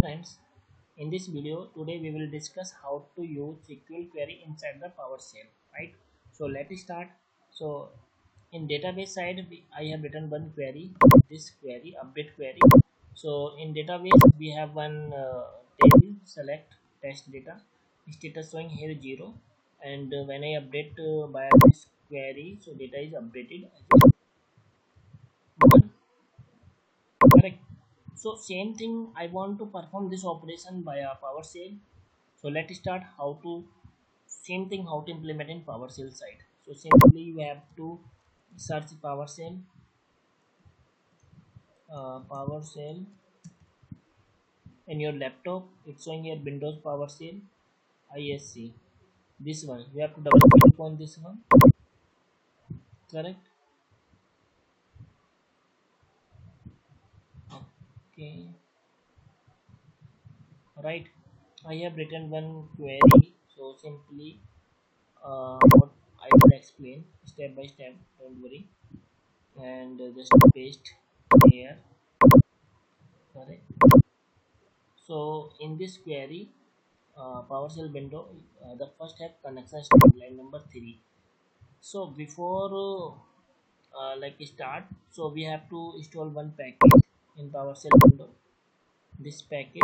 students, in this video today we will discuss how to use SQL query inside the PowerShell, right? So let's start. So in database side I have written one query, this query update query. So in database we have one table select test data, status showing here 0, and when I update by this query, so data is updated as 1. Correct. So same thing, I want to perform this operation via PowerShell. So let's start how to same thing how to implement in PowerShell side. So simply you have to search PowerShell in your laptop. It's showing here Windows PowerShell ISC. This one you have to double click on this one. Correct. Okay. Right. I have written one query. So simply what I will explain step by step, don't worry, and just paste here. Correct. So in this query PowerShell window, the first step connection step line number 3. So before like start, so we have to install one package in PowerShell window. This package,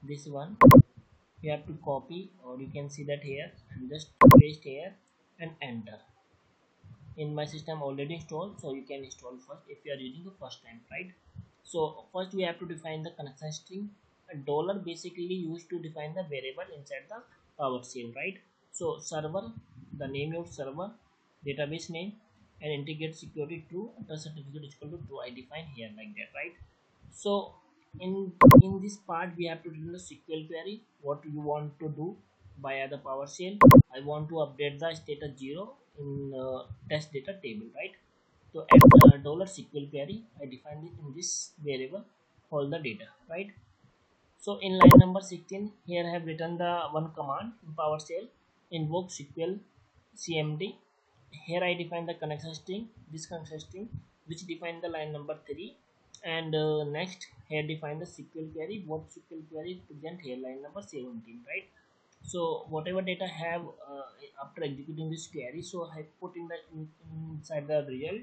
this one you have to copy, or you can see that here, and just paste here and enter. In my system already installed, so you can install first if you are using the first time, right? So first we have to define the connection string. A dollar basically used to define the variable inside the PowerShell, right? So server, the name of server, database name, and integrate security true, trust certificate is equal to true. I define here like that, right? So in this part we have to do the SQL query. What you want to do via the PowerShell? I want to update the status 0 in test data table, right? So at dollar $SQL query, I defined it in this variable all the data, right? So in line number 16, here I have written the one command in PowerShell, invoke SQL CMD. Here I define the connection string, this connection string, which define the line number 3, and next here define the SQL query. What SQL query present here line number 17, right? So whatever data I have after executing this query, so I put in the inside the result.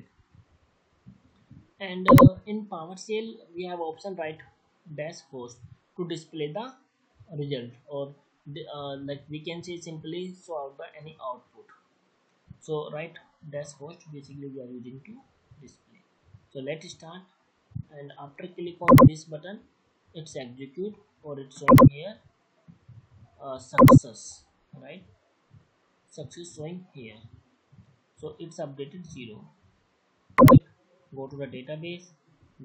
And in PowerShell we have option right dash host to display the result, or like we can say simply show out the any output. So right dash host basically we are using to display. So let's start, and after click on this button, it's execute, or it's showing here success, right? Success showing here. So it's updated 0. Right? Go to the database,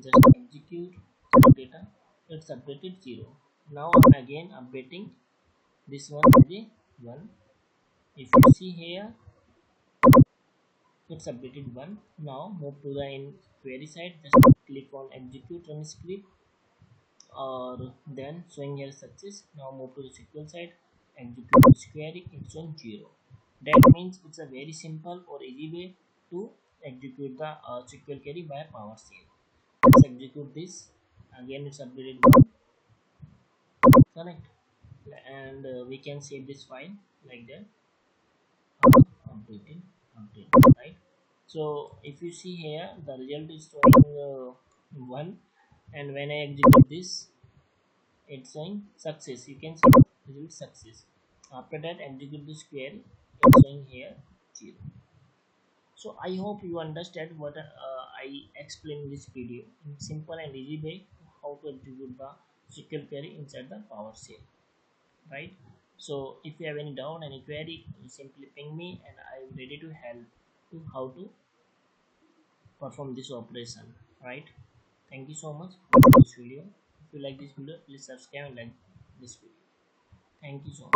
just execute the data, it's updated 0. Now I'm again updating this one as a 1. If you see here, it's updated 1. Now move to the in query side, just click on execute run script, or then showing here success. Now move to the SQL side, execute this query, it's on 0. That means it's a very simple or easy way to execute the SQL query by PowerShell. Let's execute this. Again it's updated 1. Correct. And we can save this file like that. Updated, right? So if you see here, the result is showing 1, and when I execute this, it's showing success. You can see result success. After that, execute this query, it's showing here 0. So I hope you understand what I explained in this video in simple and easy way how to execute the SQL query inside the PowerShell, right? So if you have any doubt, any query, you simply ping me, and I am ready to help you how to perform this operation, right? Thank you so much for this video. If you like this video, please subscribe and like this video. Thank you so much.